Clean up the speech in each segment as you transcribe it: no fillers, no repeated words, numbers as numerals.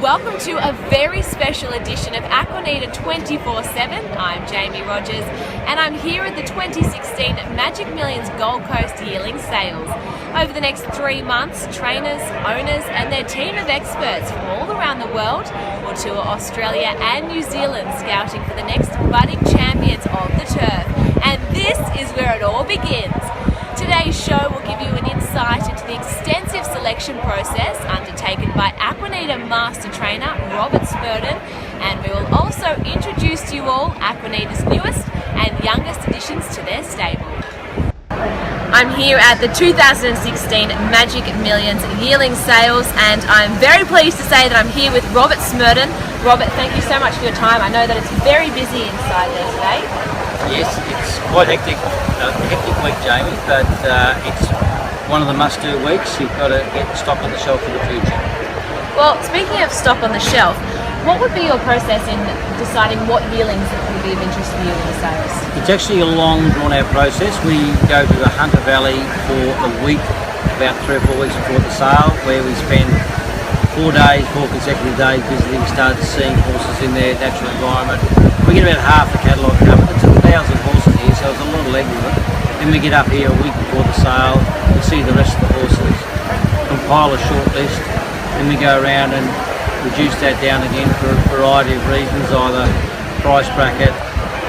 welcome to a very special edition of Aquanita 24/7. I'm Jamie Rogers and I'm here at the 2016 Magic Millions Gold Coast Yearling Sales. Over the next 3 months, trainers, owners and their team of experts from all around the world will tour Australia and New Zealand scouting for the next budding champions of the turf. And this is where it all begins. Today's show will give you an insight into the extensive selection process undertaken by Aquanita Master Trainer Robert Smurden, and we will also introduce to you all Aquanita's newest and youngest additions to their stable. I'm here at the 2016 Magic Millions Yearling Sales, and I'm very pleased to say that I'm here with Robert Smurden. Robert, thank you so much for your time. I know that it's very busy inside there today. Yes, it's quite hectic week, Jamie, but it's one of the must-do weeks. You've got to get stock on the shelf for the future. Well, speaking of stock on the shelf, what would be your process in deciding what yearlings would be of interest to you in the sales? It's actually a long, drawn-out process. We go to the Hunter Valley for a week, about 3 or 4 weeks before the sale, where we spend 4 consecutive days visiting studs, seeing horses in their natural environment. We get about half the catalogue covered. It's 1,000 horses here, so it's a lot of legwork. Then we get up here a week before the sale to see the rest of the horses, compile a short list, then we go around and reduce that down again for a variety of reasons, either price bracket,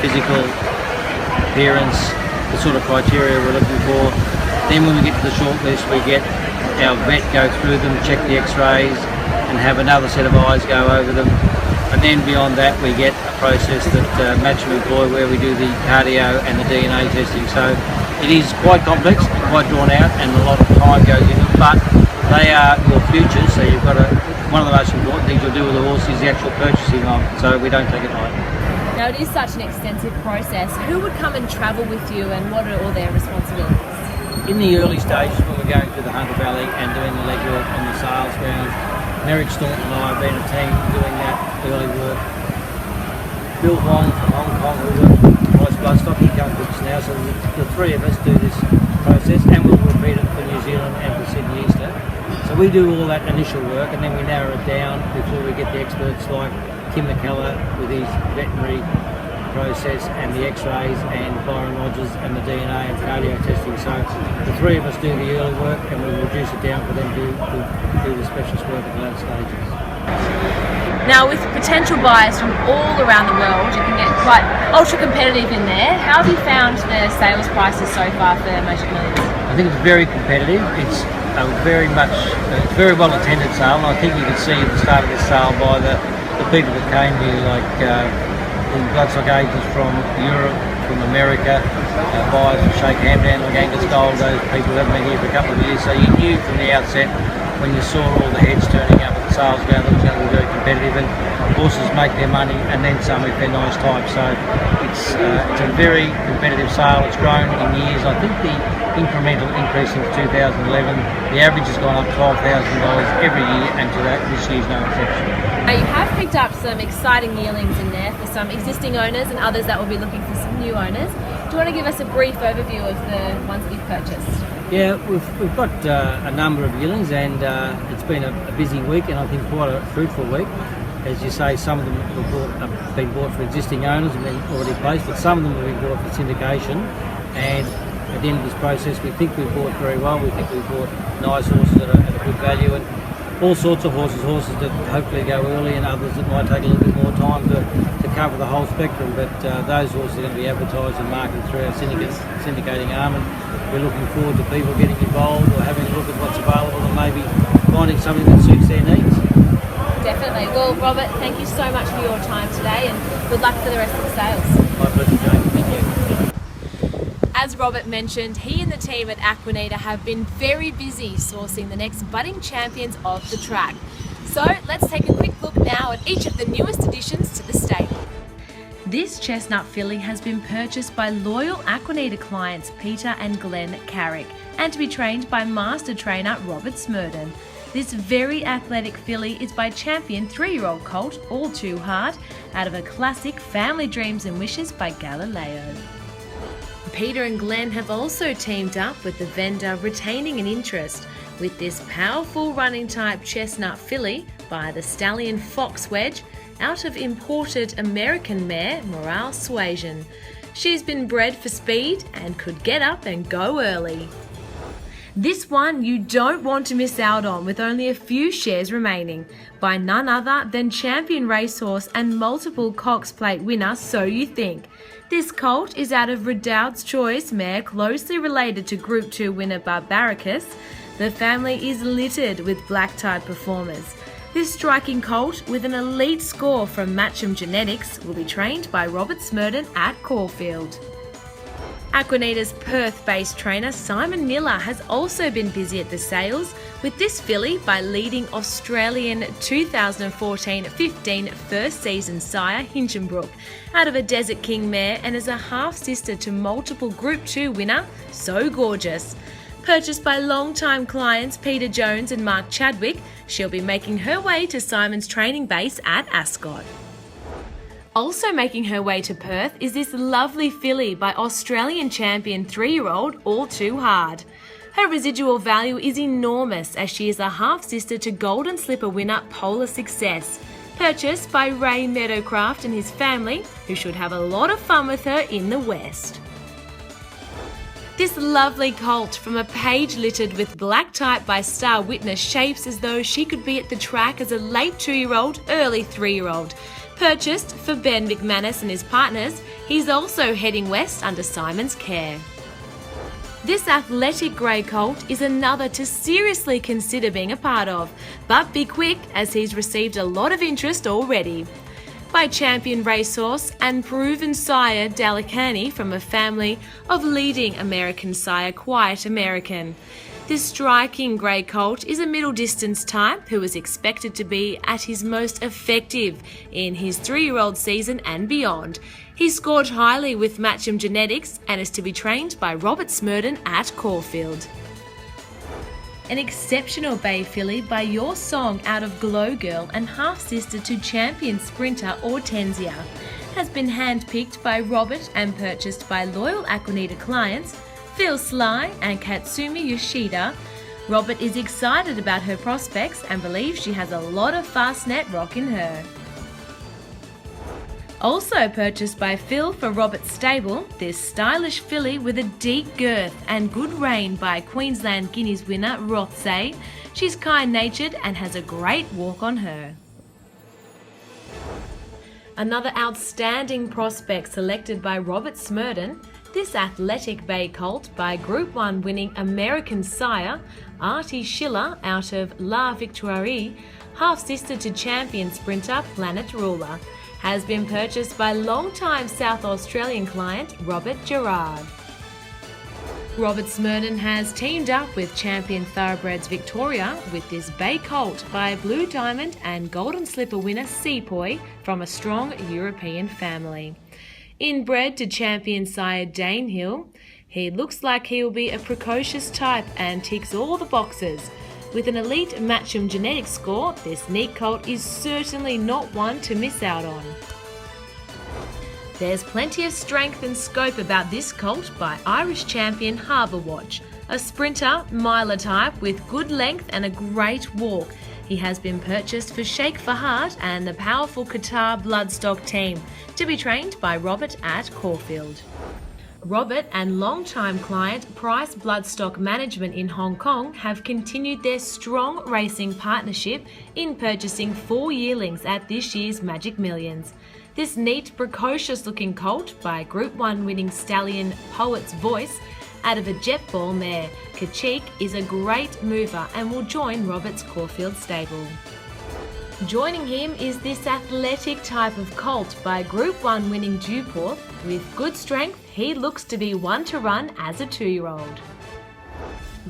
physical appearance, the sort of criteria we're looking for. Then when we get to the short list, we get our vet go through them, check the x-rays and have another set of eyes go over them. And then beyond that we get a process that Matcham employ where we do the cardio and the DNA testing. So it is quite complex, quite drawn out, and a lot of time goes into it, but they are your future, so you've got to, one of the most important things you'll do with the horse is the actual purchasing of it, so we don't take it lightly. Now, it is such an extensive process. Who would come and travel with you, and what are all their responsibilities? In the early stages when we're going through the Hunter Valley and doing the legwork on the sales ground, Merrick Staunton and I have been a team doing that early work. Bill Wong from Hong Kong, who's a Price Bloodstock, he comes with us now, so the 3 of us do this process, and we'll repeat it for New Zealand and for Sydney Easter. So we do all that initial work and then we narrow it down before we get the experts like Kim McKellar with his veterinary process and the x-rays, and Byron Rogers and the DNA and cardio testing. So the 3 of us do the early work and we'll reduce it down for them to do the specialist work at the later stages. Now, with potential buyers from all around the world, you can get quite ultra competitive in there. How have you found the sales prices so far for Magic Millions? I think it's very competitive. It's a very well attended sale, and I think you can see at the start of this sale by the people that came here, like the bloodstock agents from Europe, from America, buyers from Sheikh Hamdan, like Angus Gold, those people haven't been here for a couple of years, so you knew from the outset when you saw all the heads turning up at the sales ground that it was going to be very competitive, and horses make their money and then some if they're nice types. So it's a very competitive sale. It's grown in years. I think the incremental increase since 2011, the average has gone up $12,000 every year, and this year's no exception. Now, you have picked up some exciting yearlings in there for some existing owners and others that will be looking for some new owners. Do you want to give us a brief overview of the ones that you've purchased? Yeah, we've got a number of yearlings, and it's been a busy week, and I think quite a fruitful week. As you say, some of them have been bought for existing owners and been already placed, but some of them have been bought for syndication. And at the end of this process, we think we've bought very well. We think we've bought nice horses at a good value, and all sorts of horses that hopefully go early, and others that might take a little bit more time to cover the whole spectrum. But those horses are going to be advertised and marketed through our syndicating arm, and we're looking forward to people getting involved or having a look at what's available and maybe finding something that suits their needs. Definitely. Well, Robert, thank you so much for your time today, and good luck for the rest of the sales. My pleasure, Jane. Thank you. As Robert mentioned, he and the team at Aquanita have been very busy sourcing the next budding champions of the track. So let's take a quick look now at each of the newest additions to the stable. This chestnut filly has been purchased by loyal Aquanita clients Peter and Glenn Carrick, and to be trained by master trainer Robert Smurden. This very athletic filly is by champion 3-year-old colt All Too Hard, out of a classic Family Dreams and Wishes by Galileo. Peter and Glenn have also teamed up with the vendor Retaining an Interest with this powerful running type chestnut filly by the stallion Fox Wedge out of imported American mare Morale Suasion. She's been bred for speed and could get up and go early. This one you don't want to miss out on, with only a few shares remaining, by none other than champion racehorse and multiple Cox Plate winner So You Think. This colt is out of Redoubt's Choice mare closely related to Group 2 winner Barbaricus. The family is littered with black type performers. This striking colt, with an elite score from Matcham Genetics, will be trained by Robert Smurden at Caulfield. Aquanita's Perth-based trainer Simon Miller has also been busy at the sales, with this filly by leading Australian 2014-15 first season sire Hinchinbrook out of a Desert King mare, and is a half-sister to multiple Group 2 winner So Gorgeous. Purchased by long-time clients Peter Jones and Mark Chadwick, she'll be making her way to Simon's training base at Ascot. Also making her way to Perth is this lovely filly by Australian champion 3-year-old All Too Hard. Her residual value is enormous, as she is a half-sister to Golden Slipper winner Polar Success. Purchased by Ray Meadowcraft and his family, who should have a lot of fun with her in the West. This lovely colt from a page littered with black type by Star Witness shapes as though she could be at the track as a late 2-year-old, early 3-year-old. Purchased for Ben McManus and his partners, he's also heading west under Simon's care. This athletic grey colt is another to seriously consider being a part of, but be quick as he's received a lot of interest already. By champion racehorse and proven sire Dalicani from a family of leading American sire Quiet American. This striking grey colt is a middle distance type who is expected to be at his most effective in his 3-year-old season and beyond. He scored highly with Matcham Genetics and is to be trained by Robert Smurden at Caulfield. An exceptional bay filly by Your Song out of Glow Girl and half-sister to champion sprinter Hortensia has been hand-picked by Robert and purchased by loyal Aquanita clients Phil Sly and Katsumi Yoshida. Robert is excited about her prospects and believes she has a lot of fastnet rock in her. Also purchased by Phil for Robert's stable, this stylish filly with a deep girth and good rein by Queensland Guineas winner Rothsay. She's kind-natured and has a great walk on her. Another outstanding prospect selected by Robert Smurden, this athletic bay colt by Group 1 winning American sire Artie Schiller out of La Victoire, half-sister to champion sprinter Planet Ruler, has been purchased by long-time South Australian client Robert Gerard. Robert Smurden has teamed up with champion Thoroughbreds Victoria with this bay colt by Blue Diamond and Golden Slipper winner Sepoy from a strong European family. Inbred to champion sire Danehill, he looks like he will be a precocious type and ticks all the boxes. With an elite Matcham Genetics score, this neat colt is certainly not one to miss out on. There's plenty of strength and scope about this colt by Irish champion Harbour Watch, a sprinter, miler type with good length and a great walk. He has been purchased for Sheikh Fahad and the powerful Qatar Bloodstock team, to be trained by Robert at Caulfield. Robert and long-time client Price Bloodstock Management in Hong Kong have continued their strong racing partnership in purchasing 4 yearlings at this year's Magic Millions. This neat, precocious-looking colt by Group 1 winning stallion Poet's Voice out of a jet ball mare, Kachik, is a great mover and will join Robert's Caulfield stable. Joining him is this athletic type of colt by Group 1 winning Dewporth. With good strength, he looks to be one to run as a 2-year-old.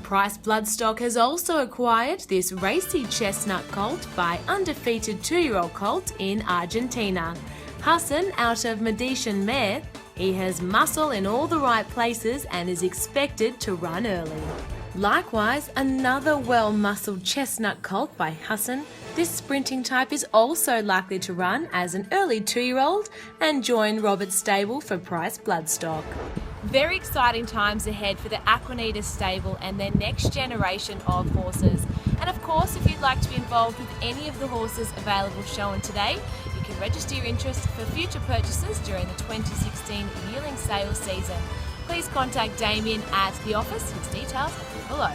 Price Bloodstock has also acquired this racy chestnut colt by undefeated 2-year-old colt in Argentina. Hassan out of Medician mare. He has muscle in all the right places and is expected to run early. Likewise, another well-muscled chestnut colt by Hassan. This sprinting type is also likely to run as an early 2-year-old and join Robert's stable for Price Bloodstock. Very exciting times ahead for the Aquinnata stable and their next generation of horses. And of course, if you'd like to be involved with any of the horses available shown today, you can register your interest for future purchases during the 2016 yearling sales season. Please contact Damien at the office. His details are below.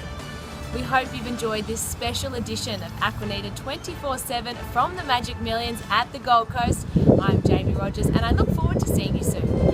We hope you've enjoyed this special edition of Aquinnata 24/7 from the Magic Millions at the Gold Coast. I'm Jamie Rogers and I look forward to seeing you soon.